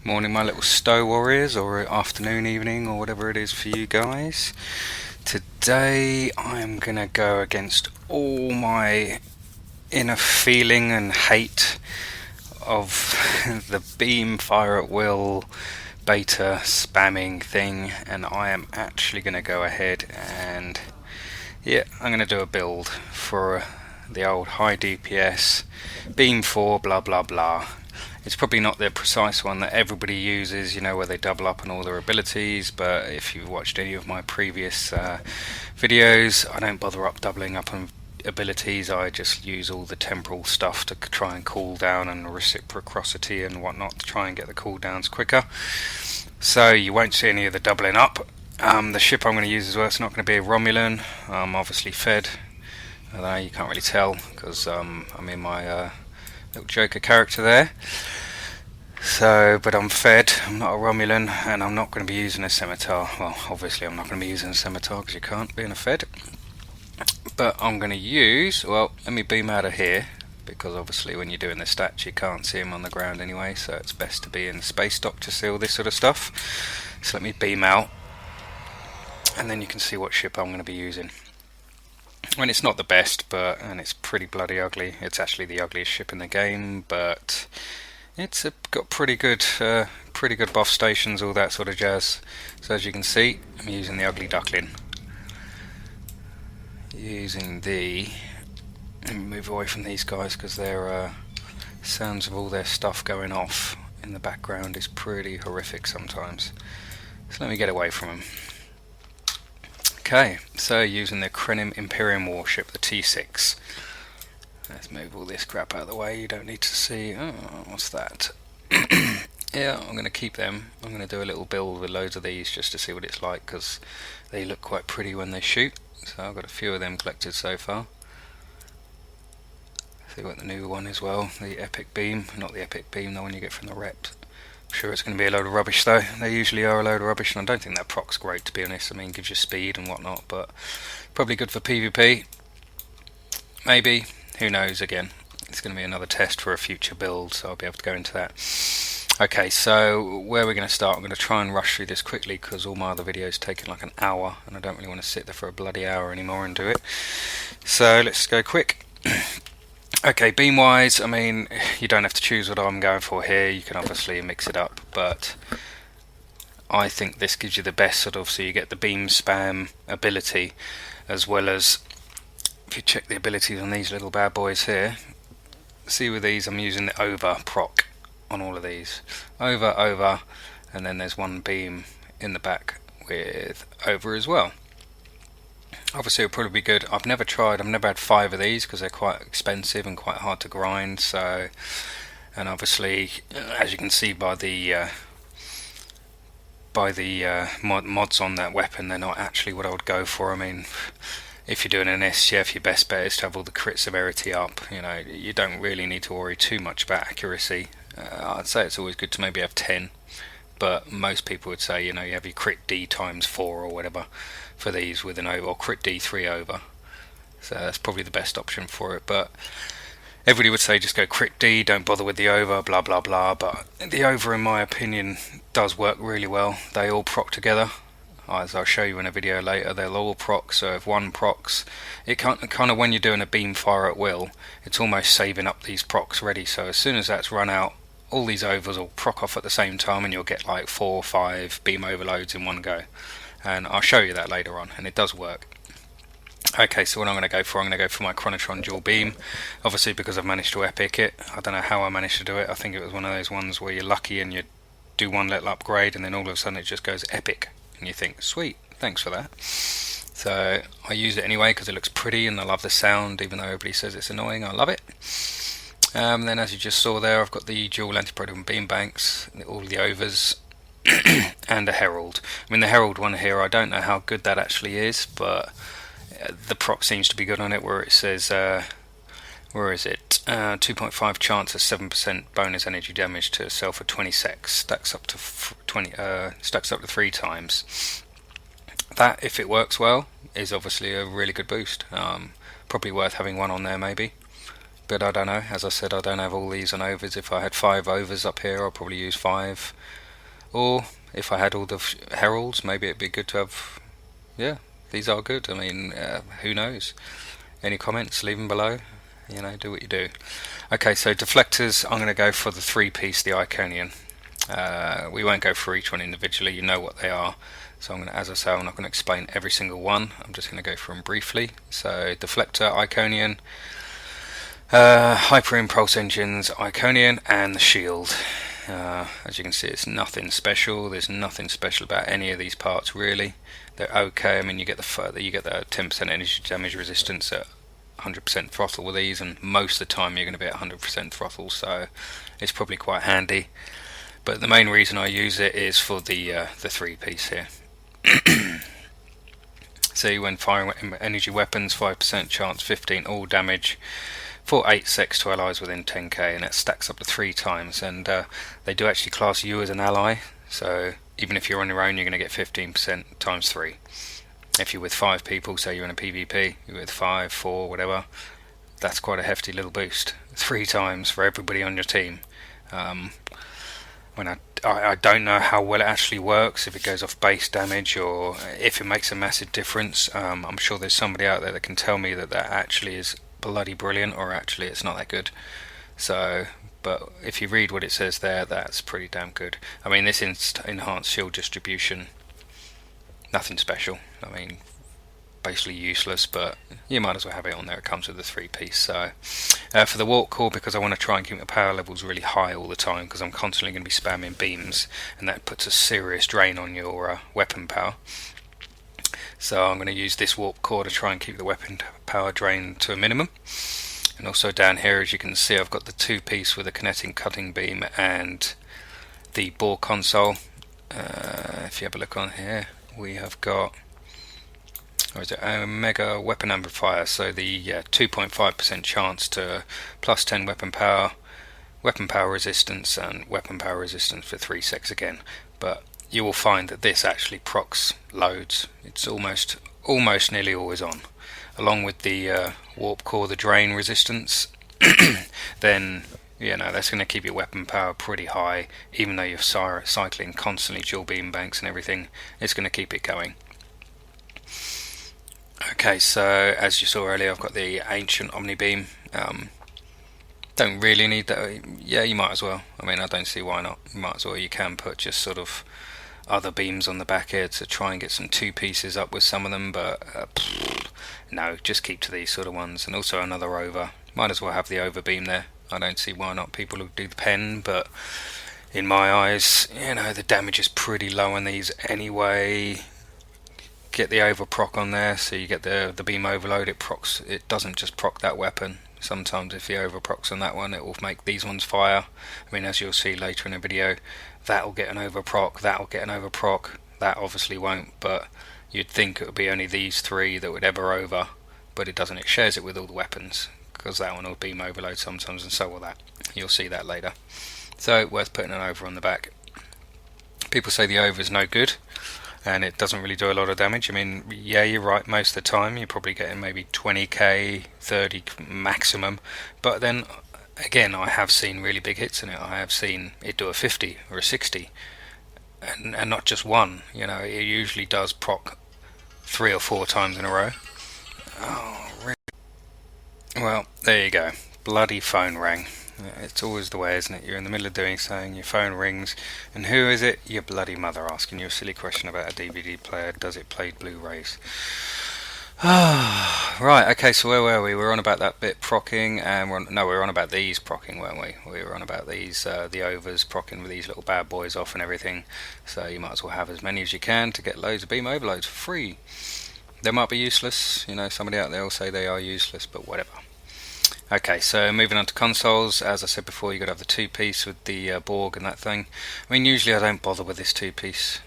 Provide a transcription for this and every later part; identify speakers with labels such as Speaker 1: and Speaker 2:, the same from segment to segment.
Speaker 1: Morning, my little stow warriors, or afternoon, evening, or whatever it is for you guys. Today I'm gonna go against all my inner feeling and hate of the beam fire at will beta spamming thing, and I am actually gonna go ahead and I'm gonna do a build for the old high DPS beam 4 blah blah blah. It's probably not the precise one that everybody uses, where they double up on all their abilities, but if you've watched any of my previous videos, I don't bother doubling up on abilities. I just use all the temporal stuff to try and cool down, and reciprocity and whatnot to try and get the cooldowns quicker. So you won't see any of the doubling up. The ship I'm going to use as well, it's not going to be a Romulan. I'm obviously fed. Although you can't really tell because I'm in my little Joker character there. So, but I'm fed, I'm not a Romulan, and I'm not going to be using a scimitar. Well, obviously I'm not going to be using a scimitar because you can't being a fed. But I'm going to use, let me beam out of here, because obviously when you're doing the stats you can't see them on the ground anyway, so it's best to be in the space dock to see all this sort of stuff. So let me beam out, and then you can see what ship I'm going to be using. I mean, it's not the best, and it's pretty bloody ugly. It's actually the ugliest ship in the game, but it's got pretty good buff stations, all that sort of jazz. So as you can see, I'm using the ugly duckling. Let me move away from these guys because their sounds of all their stuff going off in the background is pretty horrific sometimes. So let me get away from them. Okay, so using the Krenim Imperium warship, the T6. Let's move all this crap out of the way. You don't need to see. Oh, what's that? Yeah, I'm going to keep them. I'm going to do a little build with loads of these just to see what it's like, because they look quite pretty when they shoot. So I've got a few of them collected so far. See what the new one is, the Epic Beam. Not the Epic Beam, the one you get from the reps. I'm sure it's going to be a load of rubbish though. They usually are a load of rubbish, and I don't think that proc's great, to be honest. I mean, gives you speed and whatnot, but probably good for PvP. Maybe. Who knows again. It's going to be another test for a future build, so I'll be able to go into that. Okay, so where we're going to start, I'm going to try and rush through this quickly because all my other videos taking like an hour, and I don't really want to sit there for a bloody hour anymore and do it. So let's go quick. Okay, beam wise, I mean, you don't have to choose what I'm going for here. You can obviously mix it up, but I think this gives you the best so you get the beam spam ability, as well as, if you check the abilities on these little bad boys here, see with these I'm using the Overproc on all of these. Over, and then there's one beam in the back with over as well. Obviously it'll probably be good. I've never had 5 of these because they're quite expensive and quite hard to grind, so, and obviously as you can see by the mods on that weapon, they're not actually what I would go for. I mean, if you're doing an STF, your best bet is to have all the crit severity up. You don't really need to worry too much about accuracy. I'd say it's always good to maybe have 10, but most people would say, you have your crit D times 4 or whatever for these with an over, or crit D 3 over. So that's probably the best option for it, but everybody would say just go crit D, don't bother with the over, blah blah blah, but the over, in my opinion, does work really well. They all proc together. As I'll show you in a video later, they'll all proc, so if one procs, it kind of, when you're doing a beam fire at will, it's almost saving up these procs ready, so as soon as that's run out, all these overs will proc off at the same time, and you'll get like 4 or 5 beam overloads in one go. And I'll show you that later on, and it does work. Okay, so what I'm going to go for my Chronotron dual beam, obviously because I've managed to epic it. I don't know how I managed to do it. I think it was one of those ones where you're lucky and you do one little upgrade and then all of a sudden it just goes epic, and you think, sweet, thanks for that. So I use it anyway because it looks pretty and I love the sound, even though everybody says it's annoying. I love it. Then as you just saw there, I've got the dual anti-proton beam banks, all the overs, and a herald. I mean, the herald one here, I don't know how good that actually is, but the proc seems to be good on it, where it says, where is it, 2.5 chance of 7% bonus energy damage to self for 20 secs, stacks up to 3 times. That, if it works well, is obviously a really good boost. Probably worth having one on there maybe. But I don't know, as I said, I don't have all these on overs. If I had 5 overs up here, I'll probably use 5. Or if I had all the heralds, maybe it'd be good to have. Yeah, these are good. I mean, who knows? Any comments? Leave them below. Do what you do. Okay, so deflectors, I'm going to go for the 3-piece, the Iconian. We won't go for each one individually, you know what they are. So as I say, I'm not going to explain every single one. I'm just going to go through them briefly. So Deflector, Iconian, Hyper Impulse Engines, Iconian, and the Shield. As you can see, it's nothing special. There's nothing special about any of these parts really. They're okay. I mean, you get the 10% energy damage resistance at 100% throttle with these, and most of the time you're going to be at 100% throttle, so it's probably quite handy. But the main reason I use it is for the 3-piece here. See, when firing energy weapons, 5% chance, 15 all damage for 8 secs to allies within 10k, and it stacks up to 3 times. And they do actually class you as an ally, so even if you're on your own, you're going to get 15% times 3. If you're with 5 people, say you're in a PvP, you're with 5, 4, whatever, that's quite a hefty little boost. 3 times for everybody on your team. When I don't know how well it actually works, if it goes off base damage or if it makes a massive difference. I'm sure there's somebody out there that can tell me that actually is bloody brilliant, or actually it's not that good. So, but if you read what it says there, that's pretty damn good. I mean, this enhanced shield distribution, nothing special. I mean, basically useless, but you might as well have it on there. It comes with the 3-piece. So for the warp core, because I want to try and keep the power levels really high all the time, because I'm constantly going to be spamming beams, and that puts a serious drain on your weapon power. So I'm going to use this warp core to try and keep the weapon power drain to a minimum. And also down here, as you can see, I've got the 2-piece with a kinetic cutting beam and the bore console. If you have a look on here, we have got, or is it Omega Weapon Amplifier, so the 2.5% chance to plus 10 weapon power resistance, and weapon power resistance for 3 secs again. But you will find that this actually procs loads. It's almost nearly always on. Along with the warp core, the drain resistance, then that's going to keep your weapon power pretty high, even though you're cycling constantly dual beam banks and everything. It's going to keep it going. Okay, so as you saw earlier, I've got the ancient Omni Beam. Don't really need that. Yeah, you might as well. I mean, I don't see why not. You might as well. You can put just sort of other beams on the back here to try and get some 2-pieces up with some of them, but no, just keep to these sort of ones. And also another over. Might as well have the over beam there. I don't see why not. People who do the pen, but in my eyes, the damage is pretty low on these anyway. Get the overproc on there, so you get the beam overload. It doesn't just proc that weapon. Sometimes if the overprocs on that one, it will make these ones fire. I mean, as you'll see later in the video, that'll get an overproc, that'll get an overproc, that obviously won't, but you'd think it would be only these 3 that would ever over, but it doesn't. It shares it with all the weapons, because that one will beam overload sometimes, and so will that. You'll see that later. So worth putting an over on the back. People say the over is no good, and it doesn't really do a lot of damage. I mean, yeah, you're right, most of the time you're probably getting maybe 20k, 30 maximum, but then again, I have seen really big hits in it. I have seen it do a 50 or a 60, and not just one. It usually does proc 3 or 4 times in a row. Oh, really? Well, there you go. Bloody phone rang. It's always the way, isn't it? You're in the middle of doing something, your phone rings, and who is it? Your bloody mother asking you a silly question about a DVD player. Does it play Blu-rays? Right, okay, so where were we? We were on about that bit procking, and we were on about these procking, weren't we? We were on about these, the overs procking with these little bad boys off and everything. So you might as well have as many as you can to get loads of beam overloads for free. They might be useless, somebody out there will say they are useless, but whatever. Okay, so moving on to consoles. As I said before, you've got to have the 2-piece with the Borg and that thing. I mean, usually I don't bother with this 2-piece,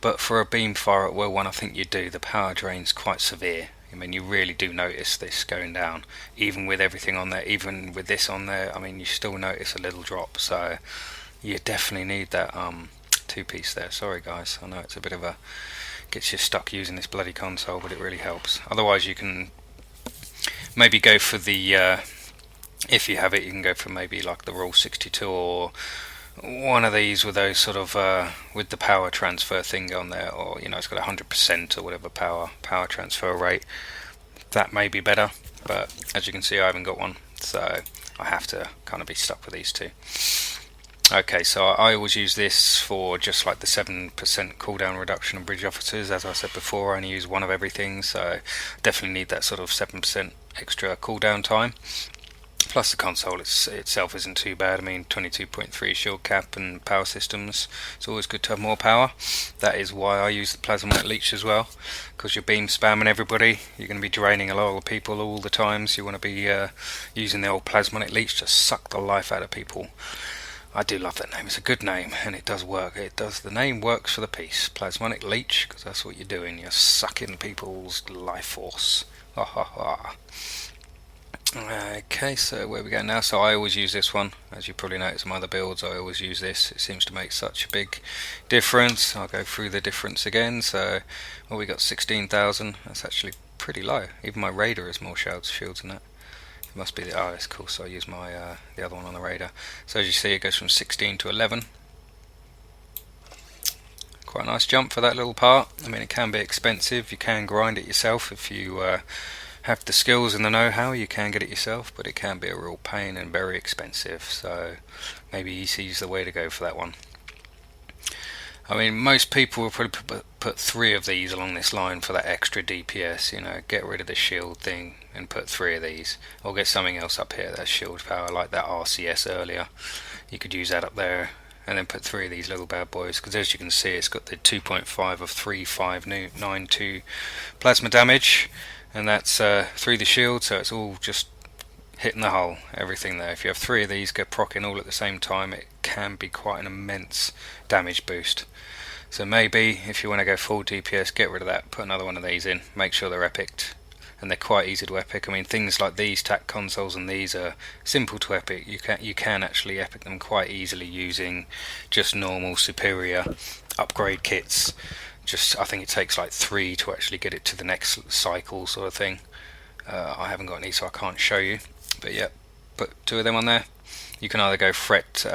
Speaker 1: but for a beam fire at World 1, I think you do. The power drain's quite severe. I mean, you really do notice this going down, even with everything on there, even with this on there. I mean, you still notice a little drop, so you definitely need that 2-piece there. Sorry guys, I know it's a bit of a, gets you stuck using this bloody console, but it really helps. Otherwise you can maybe go for the If you have it, you can go for maybe like the Rule 62 or one of these with those sort of with the power transfer thing on there, or it's got 100% or whatever power transfer rate. That may be better, but as you can see, I haven't got one, so I have to kind of be stuck with these two. Okay, so I always use this for just like the 7% cooldown reduction on bridge officers. As I said before, I only use one of everything, so definitely need that sort of 7% extra cooldown time. Plus the console itself isn't too bad. I mean, 22.3 shield cap and power systems. It's always good to have more power. That is why I use the plasma leech as well, because you're beam spamming everybody. You're going to be draining a lot of people all the time, so you want to be using the old plasmonic leech to suck the life out of people. I do love that name. It's a good name, and it does work. The name works for the piece. Plasmonic leech, because that's what you're doing. You're sucking people's life force. Ha ha ha. Okay, so where we go now? So I always use this one. As you probably noticed in my other builds, I always use this. It seems to make such a big difference. I'll go through the difference again. So, well, we got 16,000. That's actually pretty low. Even my Raider has more shields than that. It must be the... Oh, it's cool. So I use my the other one on the Raider. So as you see, it goes from 16 to 11. Quite a nice jump for that little part. I mean, it can be expensive. You can grind it yourself if you... have the skills and the know-how. You can get it yourself, but it can be a real pain and very expensive, so maybe EC's the way to go for that one. I mean, most people will probably put 3 of these along this line for that extra DPS, get rid of the shield thing and put 3 of these, or get something else up here that's shield power, like that RCS earlier. You could use that up there and then put 3 of these little bad boys, because as you can see, it's got the 2.5 of 3592 plasma damage, and that's through the shield, so it's all just hitting the hull, everything there. If you have 3 of these go proccing all at the same time, it can be quite an immense damage boost. So maybe if you want to go full DPS, get rid of that, put another one of these in, make sure they're epicked, and they're quite easy to epic. I mean, things like these TAC consoles and these are simple to epic. You can actually epic them quite easily using just normal superior upgrade kits. I think it takes like 3 to actually get it to the next cycle sort of thing. I haven't got any, so I can't show you, but yeah, put 2 of them on there. You can either go threat,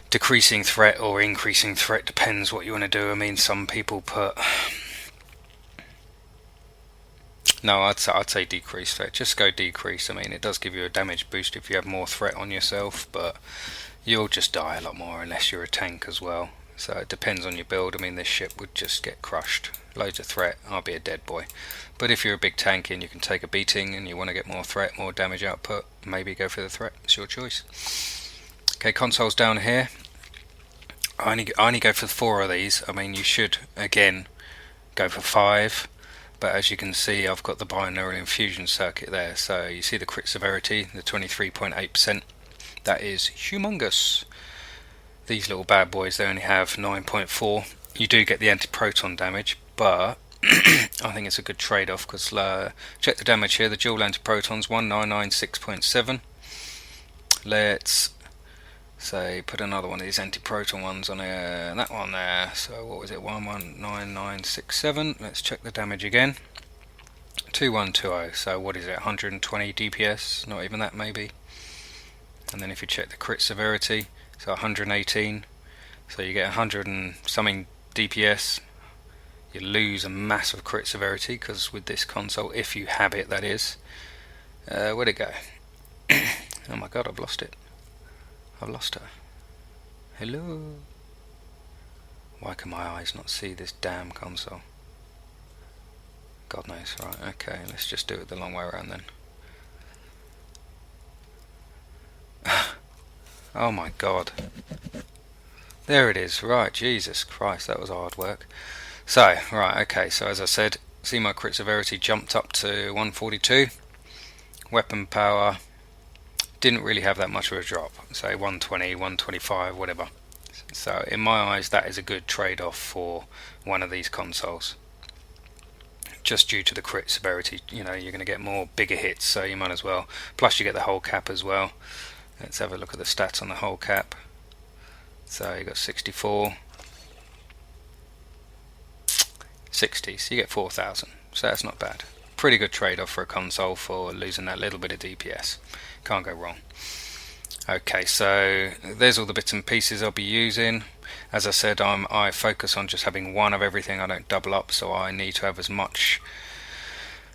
Speaker 1: decreasing threat or increasing threat, depends what you want to do. I mean, some people put... No, I'd say decrease threat. Just go decrease. I mean, it does give you a damage boost if you have more threat on yourself, but you'll just die a lot more unless you're a tank as well. So it depends on your build. I mean, this ship would just get crushed. Loads of threat, I'll be a dead boy. But if you're a big tank and you can take a beating and you want to get more threat, more damage output, maybe go for the threat. It's your choice. Okay, consoles down here. I only go for 4 of these. I mean, you should, again, go for 5. But as you can see, I've got the binaural infusion circuit there. So you see the crit severity, the 23.8%. That is humongous. These little bad boys, they only have 9.4. You do get the anti-proton damage, but I think it's a good trade-off, because check the damage here. The dual anti-protons, 1996.7. Let's say put another one of these anti-proton ones on there, that one there. So what was it, 119967. Let's check the damage again. 2120. So what is it, 120 DPS? Not even that, maybe. And then if you check the crit severity, so 118, so you get 100 and something DPS. You lose a massive crit severity, because with this console, if you have it, that is. Where'd it go? Oh my god, I've lost it. I've lost her. Hello? Why can my eyes not see this damn console? God knows. Right, okay, let's just do it the long way around then. Oh my god. There it is. Right, Jesus Christ, that was hard work. So, right, okay, so as I said, see my crit severity jumped up to 142. Weapon power didn't really have that much of a drop. Say 120, 125, whatever. So in my eyes, that is a good trade-off for one of these consoles. Just due to the crit severity, you're going to get more bigger hits, so you might as well. Plus you get the whole cap as well. Let's have a look at the stats on the whole cap. So you got 64, 60, so you get 4,000. So that's not bad. pretty good trade-off for a console for losing that little bit of DPS. Can't go wrong. Okay, so there's all the bits and pieces I'll be using. As I said, I focus on just having one of everything. I don't double up, so I need to have as much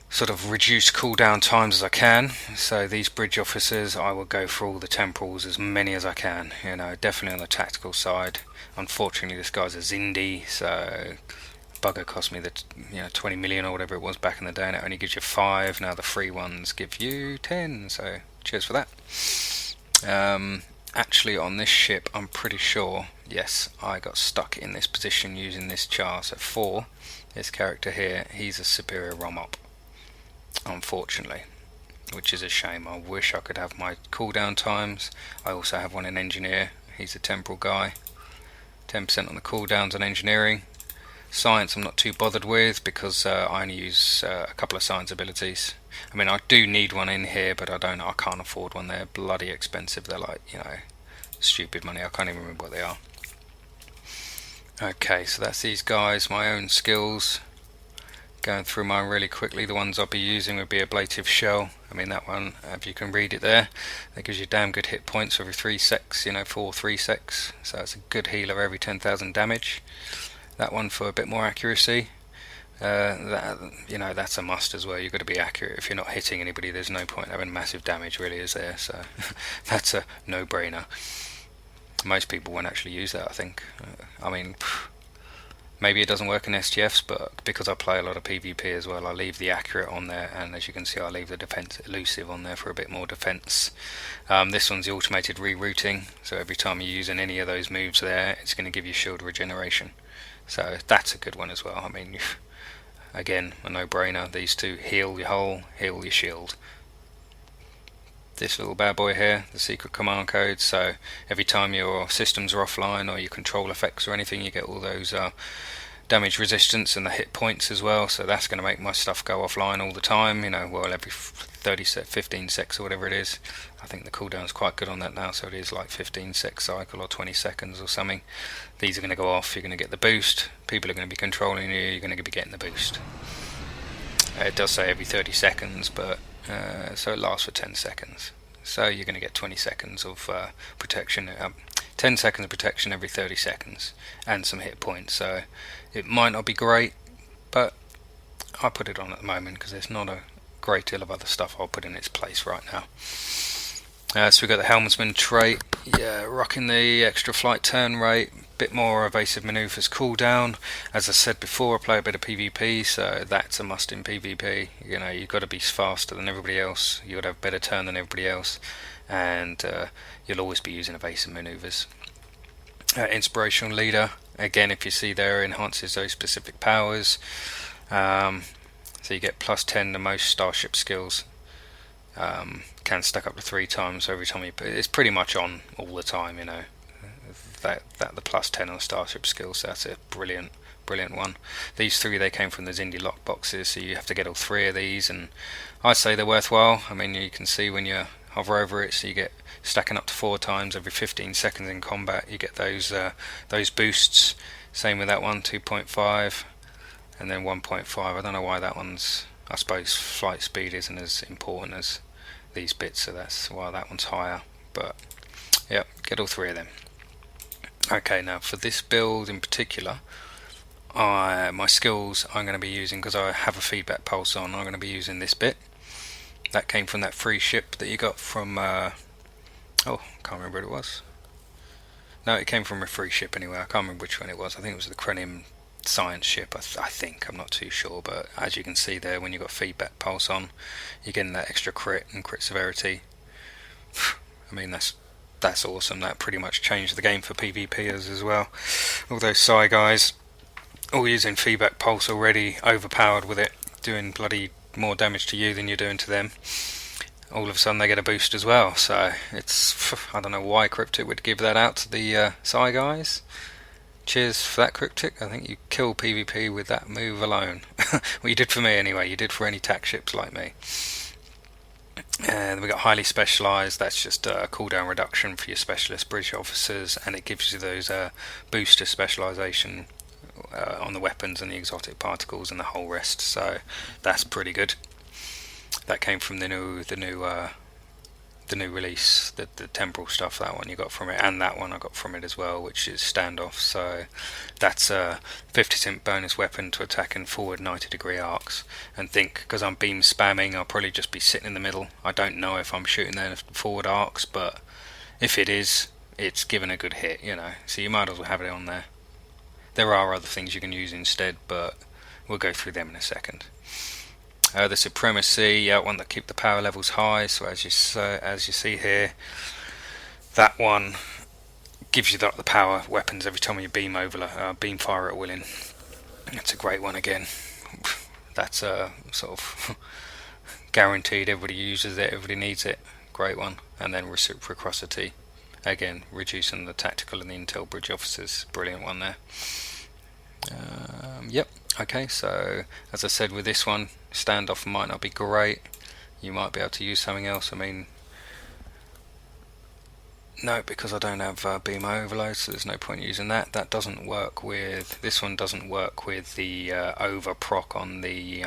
Speaker 1: sort of reduced cooldown times as I can. So these bridge officers, I will go for all the temporals, as many as I can. You know, definitely on the tactical side. Unfortunately, this guy's a Zindi, so bugger cost me the 20 million or whatever it was back in the day, and it only gives you 5. Now the free ones give you 10. So cheers for that. Actually, on this ship, I'm pretty sure, yes, I got stuck in this position using this char. So 4, this character here, he's a superior ROM-op, unfortunately, which is a shame. I wish I could have my cooldown times. I also have one in engineer. He's a temporal guy. 10% on the cooldowns on engineering. Science I'm not too bothered with because I only use a couple of science abilities. I mean, I do need one in here, but I can't afford one. They're bloody expensive. They're like, stupid money. I can't even remember what they are. Okay, so that's these guys. My own skills. Going through mine really quickly. The ones I'll be using would be Ablative Shell. I mean, that one, if you can read it there, that gives you damn good hit points every 3 secs, 4 3 secs. So it's a good healer every 10,000 damage. That one for a bit more accuracy. That's a must as well. You've got to be accurate. If you're not hitting anybody, there's no point having massive damage, really, is there? So that's a no-brainer. Most people won't actually use that, I think. Maybe it doesn't work in SGFs, but because I play a lot of PvP as well, I leave the accurate on there, and as you can see, I leave the defense elusive on there for a bit more defense. This one's the automated rerouting, so every time you're using any of those moves there, it's going to give you shield regeneration. So that's a good one as well. I mean, again, a no-brainer. These two: heal your hull, heal your shield. This little bad boy here, the secret command code, so every time your systems are offline or your control effects or anything, you get all those damage resistance and the hit points as well, so that's going to make my stuff go offline all the time, every 15 secs or whatever it is. I think the cooldown's quite good on that now, so it is like 15 sec cycle or 20 seconds or something. These are going to go off, you're going to get the boost, people are going to be controlling you, you're going to be getting the boost. It does say every 30 seconds, but so it lasts for 10 seconds. So you're going to get 20 seconds of protection, 10 seconds of protection every 30 seconds, and some hit points. So it might not be great, but I put it on at the moment because there's not a great deal of other stuff I'll put in its place right now. So we've got the helmsman trait, rocking the extra flight turn rate, bit more evasive manoeuvres cooldown. As I said before, I play a bit of PvP, so that's a must in PvP. You've got to be faster than everybody else, you've got to have better turn than everybody else, and you'll always be using evasive manoeuvres. Inspirational leader, again, if you see there, enhances those specific powers. So you get plus 10 to most starship skills. Can stack up to 3 times, so every time you put it's pretty much on all the time, that the plus 10 on starship skills, so that's a brilliant one. These 3, they came from the Zindi lock boxes, so you have to get all 3 of these, and I'd say they're worthwhile. I mean, you can see when you hover over it, so you get stacking up to 4 times every 15 seconds in combat, you get those boosts. Same with that one, 2.5 and then 1.5. I don't know why that one's, I suppose flight speed isn't as important as these bits, so that's why that one's higher, but yeah, get all 3 of them. Okay, now for this build in particular, my skills I'm going to be using, because I have a feedback pulse on, I'm going to be using this bit. That came from that free ship that you got from, can't remember what it was. No, it came from a free ship anyway, I can't remember which one it was. I think it was the Krenium science ship, I think, I'm not too sure, but as you can see there, when you've got feedback pulse on, you're getting that extra crit and crit severity. I mean, that's awesome. That pretty much changed the game for PvPers as well. All those Psy guys all using feedback pulse already overpowered with it, doing bloody more damage to you than you're doing to them. All of a sudden they get a boost as well, so it's, I don't know why Cryptic would give that out to the Psy guys. Cheers for that, Cryptic. I think you kill PvP with that move alone. Well, you did for me anyway, you did for any tac ships like me. And we got highly specialised, that's just a cooldown reduction for your specialist British officers, and it gives you those booster specialisation on the weapons and the exotic particles and the whole rest, so that's pretty good. That came from the new release, the temporal stuff. That one you got from it, and that one I got from it as well, which is standoff. So that's a 50% bonus weapon to attack in forward 90-degree arcs. And think, because I'm beam spamming, I'll probably just be sitting in the middle. I don't know if I'm shooting their forward arcs, but if it is, it's given a good hit, you know. So you might as well have it on there. There are other things you can use instead, but we'll go through them in a second. The supremacy, one that keep the power levels high. So as you see here, that one gives you the power weapons every time you beam fire at willing. That's a great one again. That's sort of guaranteed. Everybody uses it. Everybody needs it. Great one. And then reciprocity, again reducing the tactical and the intel bridge officers. Brilliant one there. Yep. Okay, so as I said with this one, standoff might not be great. You might be able to use something else. I mean, no, because I don't have beam overload, so there's no point using that. That doesn't work with, this one doesn't work with the overproc on the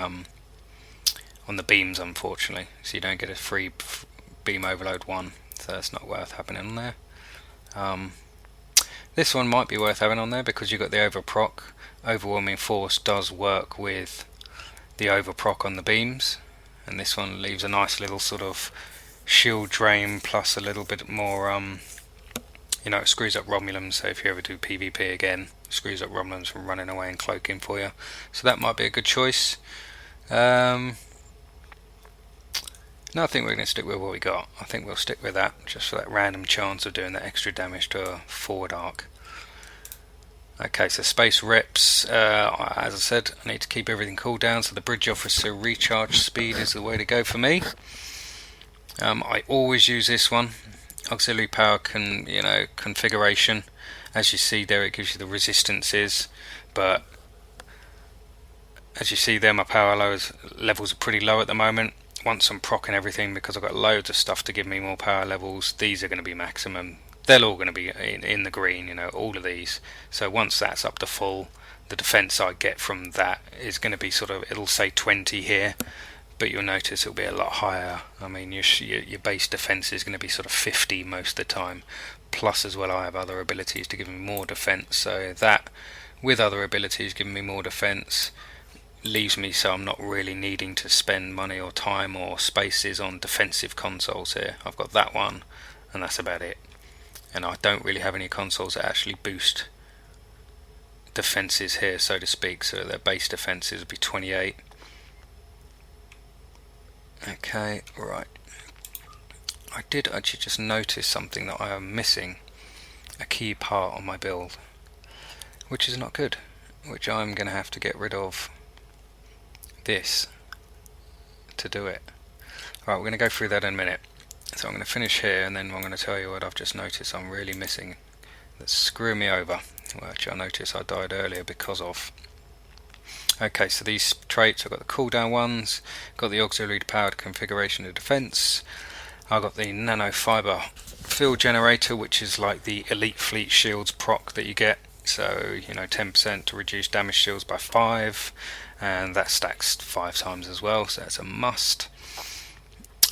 Speaker 1: beams, unfortunately. So you don't get a free beam overload one, so that's not worth having on there. This one might be worth having on there because you've got the overproc. Overwhelming force does work with the overproc on the beams, and this one leaves a nice little sort of shield drain plus a little bit more it screws up Romulans, so if you ever do PvP again, it screws up Romulans from running away and cloaking for you, so that might be a good choice. No, I think we're going to stick with what we got. I think we'll stick with that just for that random chance of doing that extra damage to a forward arc. Okay, so space reps, as I said, I need to keep everything cooled down, so the bridge officer recharge speed is the way to go for me. I always use this one, auxiliary power configuration. As you see there, it gives you the resistances, but as you see there, my power levels are pretty low at the moment. Once I'm proccing everything, because I've got loads of stuff to give me more power levels, these are going to be maximum. They're all going to be in the green, all of these. So once that's up to full, the defense I get from that is going to be sort of, it'll say 20 here, but you'll notice it'll be a lot higher. I mean, your base defense is going to be sort of 50 most of the time. Plus as well, I have other abilities to give me more defense. So that, with other abilities giving me more defense, leaves me so I'm not really needing to spend money or time or spaces on defensive consoles here. I've got that one, and that's about it. And I don't really have any consoles that actually boost defenses here, so to speak, so their base defenses would be 28. Okay, right. I did actually just notice something, that I am missing a key part on my build, which is not good, which I'm going to have to get rid of this to do it. Right, we're going to go through that in a minute. So I'm going to finish here, and then I'm going to tell you what I've just noticed I'm really missing that's screwing me over, which I noticed I died earlier because of. Okay, so these traits, I've got the cooldown ones, got the auxiliary powered configuration of defense, I've got the nanofiber field generator, which is like the elite fleet shields proc that you get, so 10% to reduce damage shields by 5, and that stacks 5 times as well, so that's a must.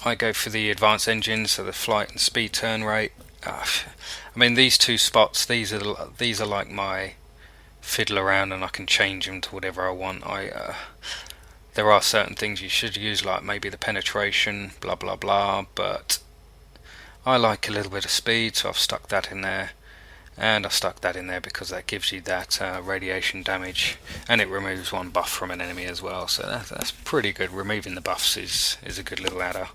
Speaker 1: I go for the advanced engines, so the flight and speed turn rate. I mean, these two spots, these are like my fiddle around, and I can change them to whatever I want. There are certain things you should use, like maybe the penetration, blah blah blah, but I like a little bit of speed, so I've stuck that in there. And I stuck that in there because that gives you that radiation damage, and it removes one buff from an enemy as well, so that's pretty good. Removing the buffs is a good little adder.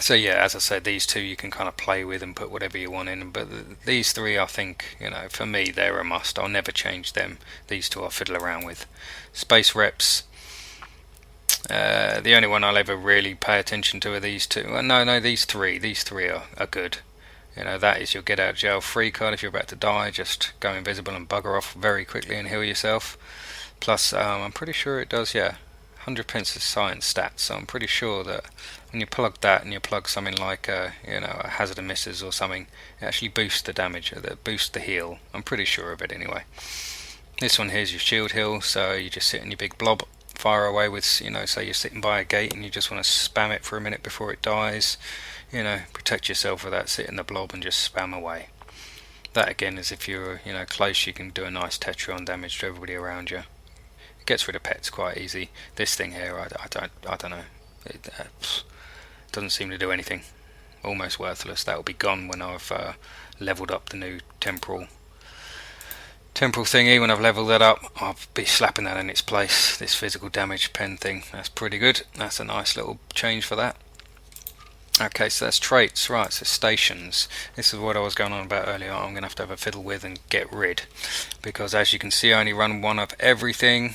Speaker 1: So yeah, as I said, these two you can kind of play with and put whatever you want in, but these three, I think, for me, they're a must. I'll never change them. These two I'll fiddle around with. Space reps, the only one I'll ever really pay attention to are these two. Well, no, these three are good. That is your get out of jail free card. If you're about to die, just go invisible and bugger off very quickly and heal yourself. Plus, I'm pretty sure it does, 100 pence of science stats, so I'm pretty sure that when you plug that and you plug something like a hazard of misses or something, it actually boosts the damage, or boosts the heal. I'm pretty sure of it anyway. This one here's your shield heal, so you just sit in your big blob fire away with, you know, say you're sitting by a gate and you just want to spam it for a minute before it dies, you know, protect yourself with that, sit in the blob and just spam away. That again is if you're, you know, close, you can do a nice Tetron damage to everybody around you. It gets rid of pets quite easy. This thing here, I don't know. It doesn't seem to do anything. Almost worthless. That will be gone when I've leveled up the new temporal thingy. When I've leveled that up, I'll be slapping that in its place. This physical damage pen thing. That's pretty good. That's a nice little change for that. Okay, so that's traits, right, so stations. This is what I was going on about earlier. I'm going to have a fiddle with and get rid. Because as you can see, I only run one of everything.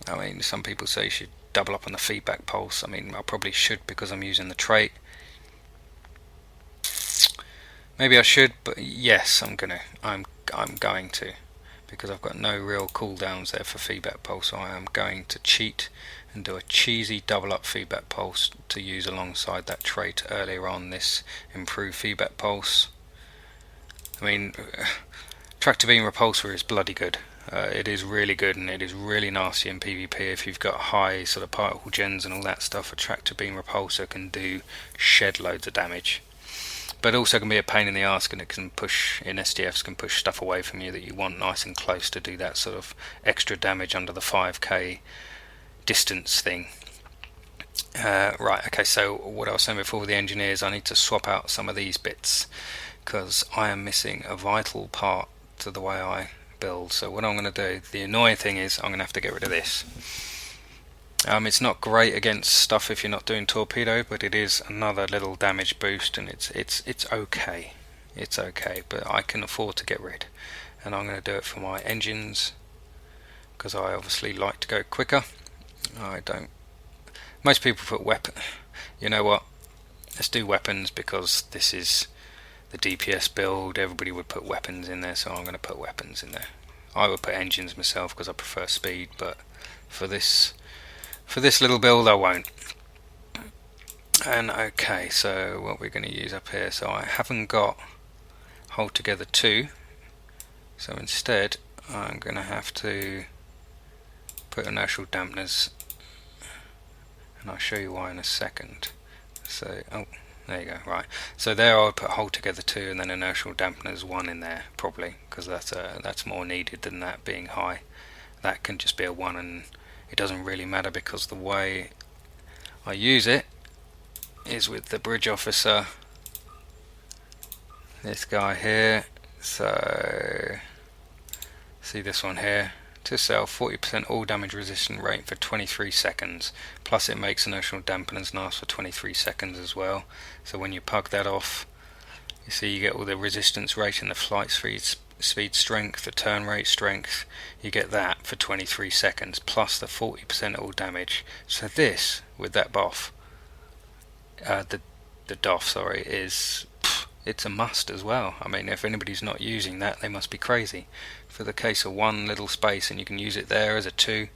Speaker 1: I mean, some people say you should double up on the feedback pulse. I mean, I probably should because I'm using the trait. Maybe I should, but yes, I'm going to. Because I've got no real cooldowns there for feedback pulse, so I am going to cheat and do a cheesy double up feedback pulse to use alongside that trait earlier on, this improved feedback pulse. I mean, tractor beam repulsor is bloody good. It is really good, and it is really nasty in PvP if you've got high sort of particle gens and all that stuff. A tractor beam repulsor can do shed loads of damage. But also can be a pain in the arse, and it can push, in SDFs, can push stuff away from you that you want nice and close to do that sort of extra damage under the 5k distance thing. Right, okay, so what I was saying before with the engineers, I need to swap out some of these bits because I am missing a vital part to the way I build. So what I'm going to do, the annoying thing is I'm going to have to get rid of this. It's not great against stuff if you're not doing torpedo, but it is another little damage boost, and it's okay. It's okay, but I can afford to get rid. And I'm going to do it for my engines because I obviously like to go quicker. I don't. Most people put weapon. You know what? Let's do weapons because this is the DPS build. Everybody would put weapons in there, so I'm going to put weapons in there. I would put engines myself because I prefer speed, but for this little build I won't. And okay, so what we're going to use up here, so I haven't got hold together 2, so instead I'm going to have to put inertial dampeners, and I'll show you why in a second. So, oh, there you go, right. So there I'll put hold together 2 and then inertial dampeners 1 in there, probably, because that's more needed than that being high. That can just be a 1, and it doesn't really matter because the way I use it is with the bridge officer, this guy here. So see this one here, to sell 40% all damage resistant rate for 23 seconds, plus it makes inertial dampeners last for 23 seconds as well. So when you pug that off, you see you get all the resistance rate and the flight speed strength, the turn rate strength, you get that for 23 seconds plus the 40% all damage. So this with that buff, the DOF, sorry, is it's a must as well. I mean, if anybody's not using that, they must be crazy. For the case of 1 little space, and you can use it there as a 2,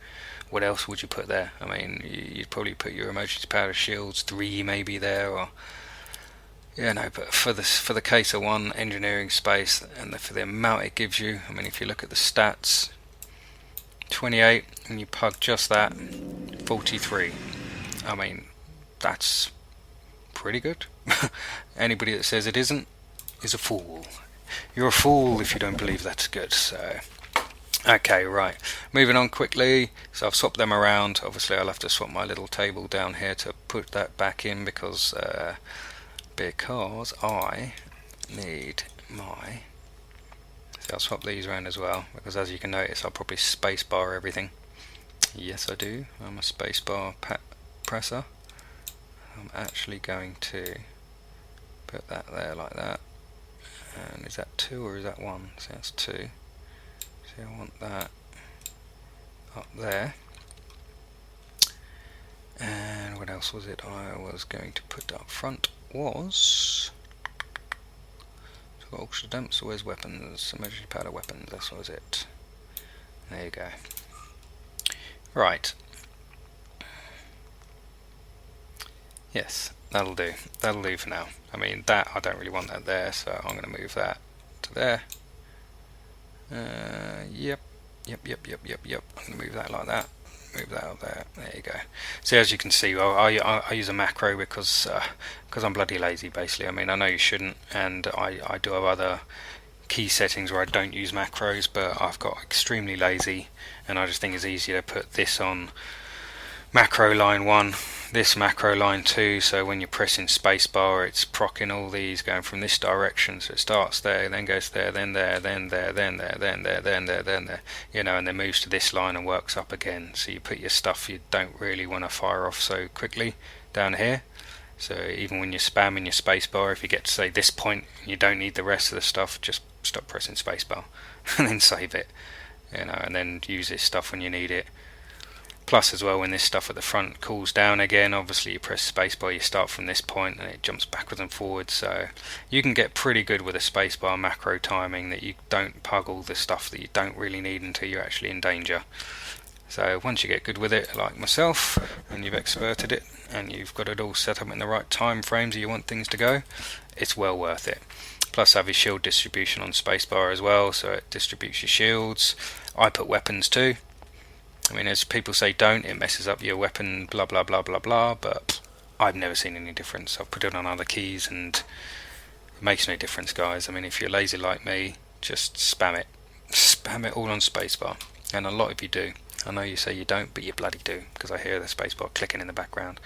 Speaker 1: what else would you put there? I mean, you'd probably put your emergency powder shields 3 maybe there, or yeah, no, but for the case of 1 engineering space and for the amount it gives you, I mean, if you look at the stats, 28 and you pug just that, 43. I mean, that's pretty good. Anybody that says it isn't is a fool. You're a fool if you don't believe that's good. So okay, right, moving on quickly. So I've swapped them around. Obviously I'll have to swap my little table down here to put that back in because I need my, so I'll swap these around as well because as you can notice I'll probably spacebar everything. Yes I do, I'm a spacebar presser. I'm actually going to put that there like that, and is that 2 or is that 1? So that's 2, so I want that up there. And what else was it I was going to put up front was, so got ultra dumps, so where's weapons, emergency powder weapons, that was it. There you go. Right. Yes, that'll do. That'll do for now. I mean, that I don't really want that there, so I'm going to move that to there. Yep. I'm going to move that like that. move that up there. There you go. So as you can see, I use a macro because I'm bloody lazy, basically. I mean, I know you shouldn't, and I do have other key settings where I don't use macros, but I've got extremely lazy, and I just think it's easier to put this on macro line 1, this macro line 2, so when you're pressing spacebar it's procking all these going from this direction, so it starts there, then goes there, then there, then there, then there, then there, then there, then there, you know, and then moves to this line and works up again. So you put your stuff you don't really want to fire off so quickly down here. So even when you're spamming your spacebar, if you get to say this point and you don't need the rest of the stuff, just stop pressing spacebar and then save it, you know, and then use this stuff when you need it. Plus as well, when this stuff at the front cools down again, obviously you press spacebar, you start from this point and it jumps backwards and forwards, so you can get pretty good with a spacebar macro timing that you don't pug all the stuff that you don't really need until you're actually in danger. So once you get good with it, like myself, and you've experted it and you've got it all set up in the right time frames that you want things to go, it's well worth it. Plus have your shield distribution on spacebar as well, so it distributes your shields. I put weapons too. I mean, as people say don't, it messes up your weapon, blah blah blah blah blah, but I've never seen any difference. I've put it on other keys and it makes no difference, guys. I mean, if you're lazy like me, just spam it. Spam it all on spacebar, and a lot of you do. I know you say you don't, but you bloody do, because I hear the spacebar clicking in the background.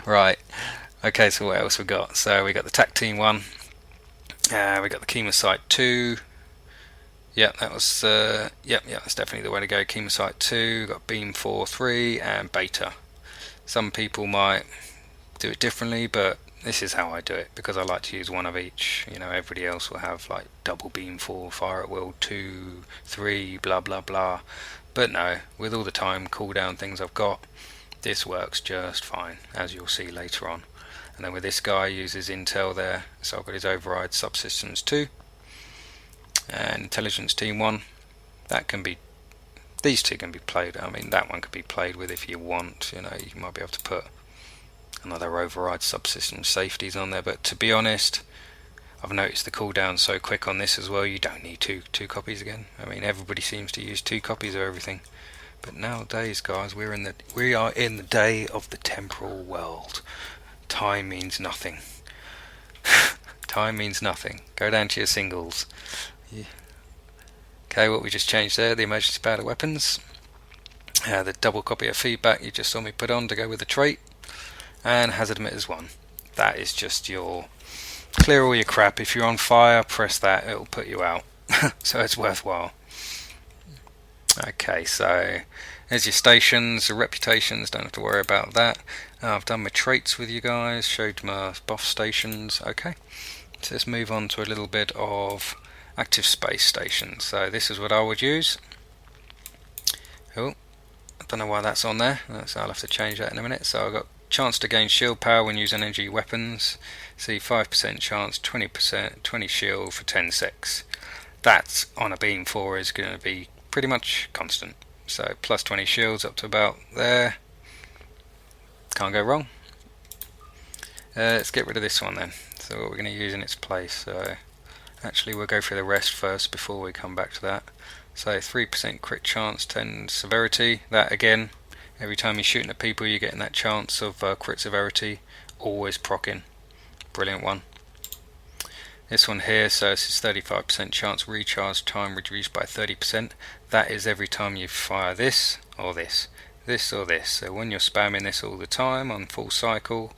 Speaker 1: Right, okay, so what else we got? So we got the TAC Team 1, we got the Chemosite 2. Yep, that was that's definitely the way to go. Chemosite 2, got Beam 4-3 and Beta. Some people might do it differently, but this is how I do it because I like to use one of each. You know, everybody else will have like double Beam 4, Fire at Will 2, 3, blah blah blah. But no, with all the time cooldown things I've got, this works just fine, as you'll see later on. And then with this guy, uses Intel there, so I've got his Override Subsystems 2. And Intelligence Team 1, that can be, these two can be played. I mean, that one could be played with if you want, you know, you might be able to put another Override Subsystem safeties on there, but to be honest, I've noticed the cooldown so quick on this as well, you don't need two copies again. I mean, everybody seems to use 2 copies of everything, but nowadays, guys, we are in the day of the temporal world. Time means nothing. Time means nothing. Go down to your singles. Okay, what we just changed there, the emergency powder weapons, the double copy of feedback you just saw me put on to go with the trait, and hazard emitters 1. That is just your clear all your crap. If you're on fire, press that, it'll put you out. So it's worthwhile. Okay, so there's your stations, the reputations, don't have to worry about that. I've done my traits with you guys, showed my buff stations. Okay, so let's move on to a little bit of active space stations. So this is what I would use. Oh, I don't know why that's on there, so I'll have to change that in a minute. So I've got chance to gain shield power when using energy weapons. See, 5% chance, 20%, 20 shield for 10 secs. That on a beam 4 is going to be pretty much constant. So plus 20 shields up to about there. Can't go wrong. Let's get rid of this one then. So what we're going to use in its place. So actually we'll go through the rest first before we come back to that. So 3% crit chance, 10 severity. That again, every time you're shooting at people you're getting that chance of crit severity. Always procking. Brilliant one. This one here, so this is 35% chance recharge time reduced by 30%. That is every time you fire this or this. This or this. So when you're spamming this all the time on full cycle,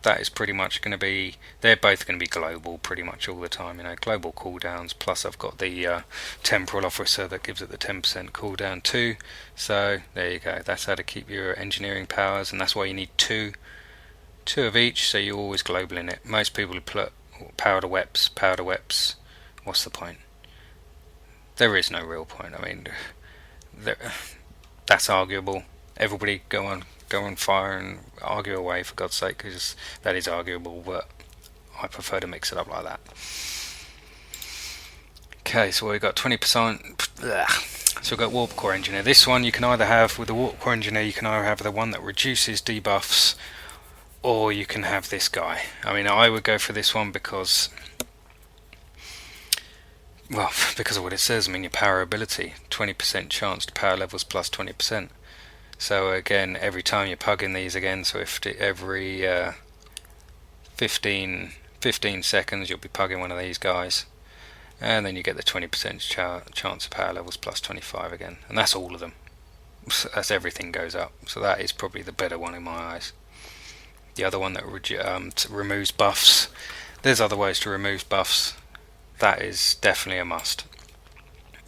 Speaker 1: that is pretty much going to be, they're both going to be global pretty much all the time, you know, global cooldowns, plus I've got the temporal officer that gives it the 10% cooldown too. So there you go, that's how to keep your engineering powers, and that's why you need two of each, so you're always global in it. Most people put powder weps, what's the point? There is no real point. I mean, that's arguable. Everybody go on fire and argue away, for God's sake, because that is arguable, but I prefer to mix it up like that. Okay, so we've got 20%. So we've got Warp Core Engineer. This one you can either have, with the Warp Core Engineer, you can either have the one that reduces debuffs, or you can have this guy. I mean, I would go for this one because, well, because of what it says. I mean, your power ability, 20% chance to power levels plus 20%. So again, every time you're pugging these again, so if every 15 seconds you'll be pugging one of these guys, and then you get the 20% chance of power levels plus 25 again, and that's all of them. That's everything goes up, so that is probably the better one in my eyes. The other one that removes buffs, there's other ways to remove buffs, that is definitely a must.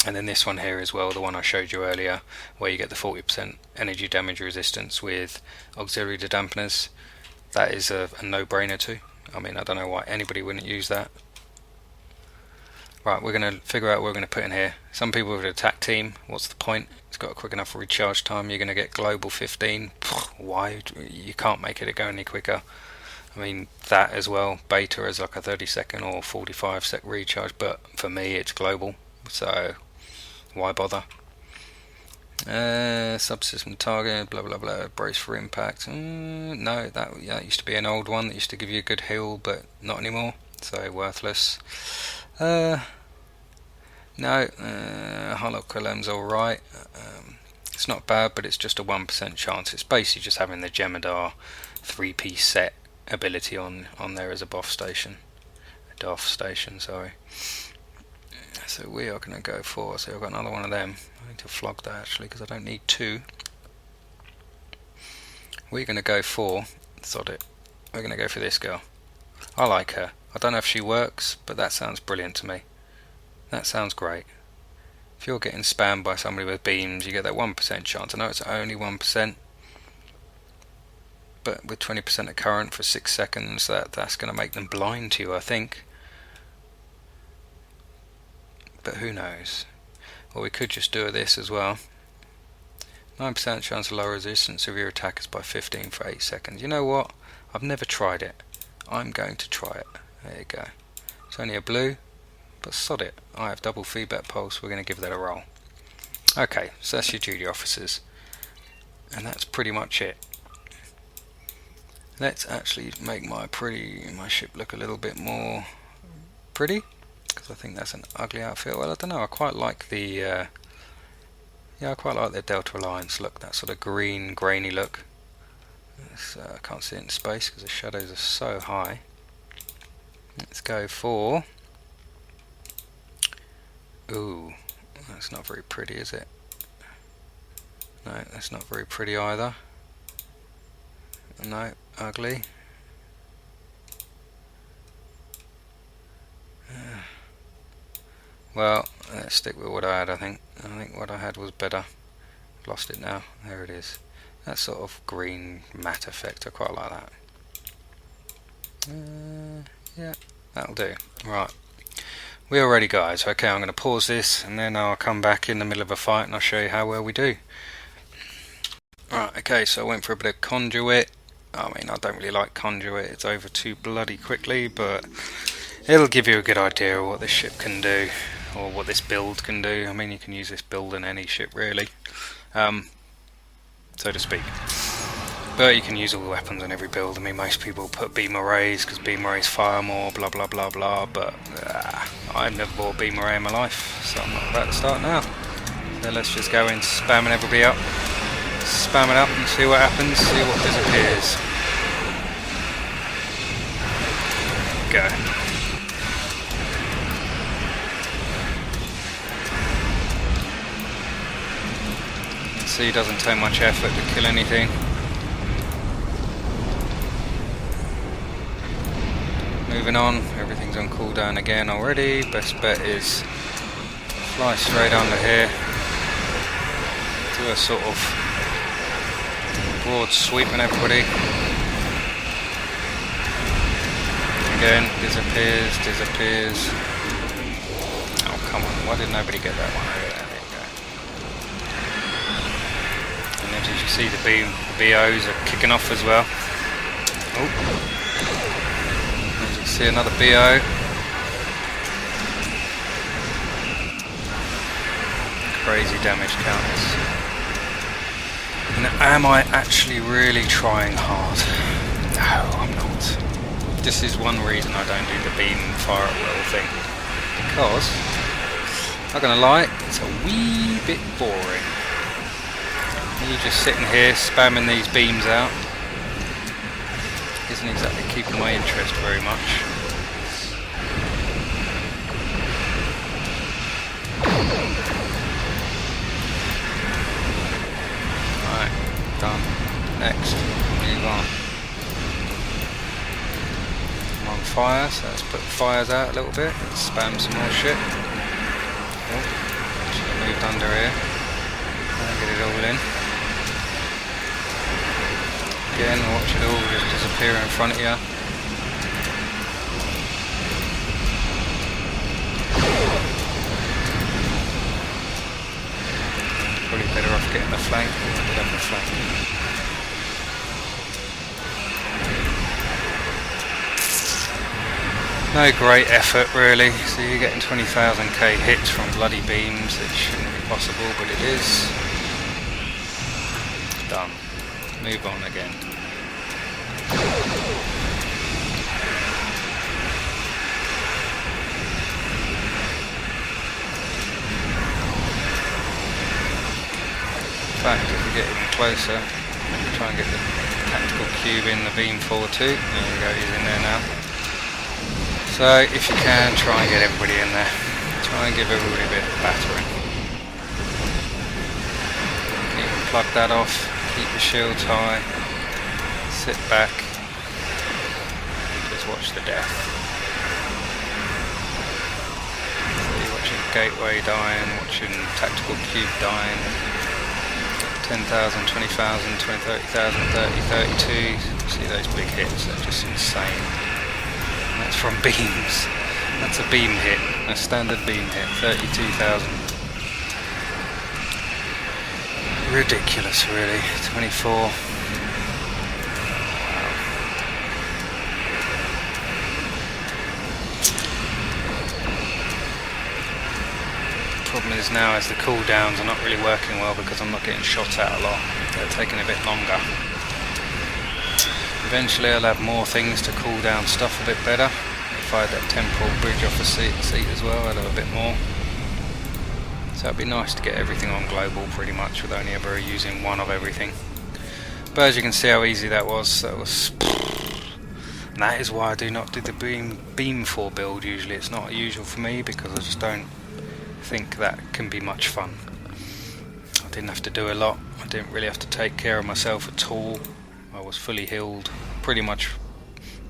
Speaker 1: And then this one here as well, the one I showed you earlier, where you get the 40% energy damage resistance with auxiliary dampeners, that is a no-brainer too. I mean, I don't know why anybody wouldn't use that. Right, we're going to figure out what we're going to put in here. Some people with an attack team, what's the point? It's got a quick enough recharge time, you're going to get global 15. Why? You can't make it go any quicker. I mean, that as well, beta is like a 30-second or 45-sec recharge, but for me it's global, so why bother? Subsystem target, blah blah blah, brace for impact. No, that used to be an old one that used to give you a good heal, but not anymore, so worthless. No, Holocalem's alright. It's not bad, but it's just a 1% chance. It's basically just having the Jemadar 3-piece set ability on there as a buff station. A DOF station, sorry. So we are going to go for, so I've got another one of them. I need to flog that actually because I don't need two. We're going to go for, sod it, we're going to go for this girl. I like her. I don't know if she works, but that sounds brilliant to me. That sounds great. If you're getting spammed by somebody with beams, you get that 1% chance. I know it's only 1%, but with 20% of current for 6 seconds, that's going to make them blind to you, I think. But who knows? Or we could just do this as well. 9% chance of lower resistance of your attackers by 15 for 8 seconds. You know what? I've never tried it. I'm going to try it. There you go. It's only a blue, but sod it. I have double feedback pulse. We're going to give that a roll. Okay, so that's your duty officers. And that's pretty much it. Let's actually make my ship look a little bit more pretty, because I think that's an ugly outfit. Well, I don't know, I quite like the I quite like the Delta Alliance look, that sort of green, grainy look. I can't see it in space because the shadows are so high. Let's go for, ooh, that's not very pretty, is it? No, that's not very pretty either. No, ugly. Well, let's stick with what I had. I think what I had was better. Lost it now. There it is. That sort of green matte effect, I quite like that. Yeah, that'll do. Right, we are ready, guys. Okay, I'm going to pause this and then I'll come back in the middle of a fight and I'll show you how well we do. Right, okay, so I went for a bit of conduit. I mean, I don't really like conduit, it's over too bloody quickly, but it'll give you a good idea of what this ship can do, or what this build can do. I mean, you can use this build in any ship really, so to speak. But you can use all the weapons on every build. I mean, most people put beam arrays because beam arrays fire more, blah blah blah blah, but I've never bought a beam array in my life, so I'm not about to start now. So let's just go in spamming everybody up. Spam it up and see what happens, see what disappears. Go. See, it doesn't take much effort to kill anything. Moving on, everything's on cooldown again already. Best bet is fly straight under here. Do a sort of broad sweep on everybody. Again, disappears. Oh, come on, why did nobody get that one? There we go. And then as you see, the BOs are kicking off as well. Oh. As you see, another BO. Crazy damage counters. Now, am I actually really trying hard? No, I'm not. This is one reason I don't do the beam fire at will thing. Because, I'm not gonna lie, it's a wee bit boring. Me just sitting here spamming these beams out isn't exactly keeping my interest very much. Right, done. Next, move on. I'm on fire, so let's put fires out a little bit. Let's spam some more shit. Oh, should have moved under here. Get it all in. Again, watch it all just disappear in front of you. Probably better off getting the flank. I did have the flank. No great effort really. So you're getting 20,000k hits from bloody beams. It shouldn't be possible, but it is. Done. Move on again. In fact, if we get even closer, try and get the tactical cube in the beam 4 too. There we go, he's in there now. So if you can, try and get everybody in there. Try and give everybody a bit of battering. Plug that off, keep your shields high, sit back, just watch the death. So you're watching Gateway dying, watching Tactical Cube dying, 10,000, 20,000, 20, 30,000, 30, 32, see those big hits, they're just insane. And that's from beams, that's a beam hit, a standard beam hit, 32,000. Ridiculous really, 24. Wow. Problem is now is the cooldowns are not really working well because I'm not getting shot at a lot. They're taking a bit longer. Eventually I'll have more things to cool down stuff a bit better. If I had that temporal bridge off the seat as well, I'd have a bit more. So it'd be nice to get everything on global pretty much with only ever using one of everything. But as you can see how easy that was. And that is why I do not do the beam 4 build usually. It's not usual for me because I just don't think that can be much fun. I didn't have to do a lot. I didn't really have to take care of myself at all. I was fully healed pretty much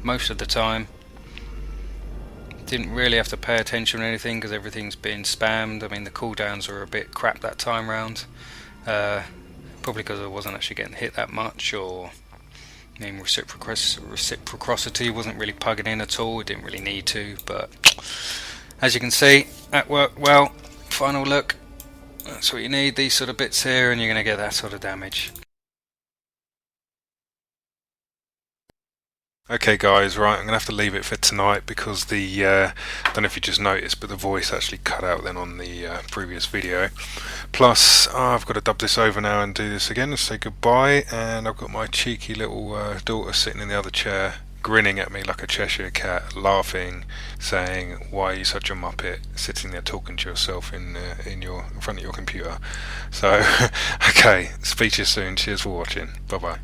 Speaker 1: most of the time. Didn't really have to pay attention to anything because everything's been spammed. I mean the cooldowns were a bit crap that time round. Probably because I wasn't actually getting hit that much, or I mean reciprocity wasn't really plugging in at all. It didn't really need to, but as you can see, that worked well. Final look, that's what you need, these sort of bits here, and you're going to get that sort of damage.
Speaker 2: Okay guys, right, I'm going to have to leave it for tonight because the, I don't know if you just noticed, but the voice actually cut out then on the previous video. Plus, I've got to dub this over now and do this again and say goodbye, and I've got my cheeky little daughter sitting in the other chair, grinning at me like a Cheshire cat, laughing, saying, "Why are you such a muppet?" sitting there talking to yourself in front of your computer. So, okay, speak to you soon, cheers for watching, bye bye.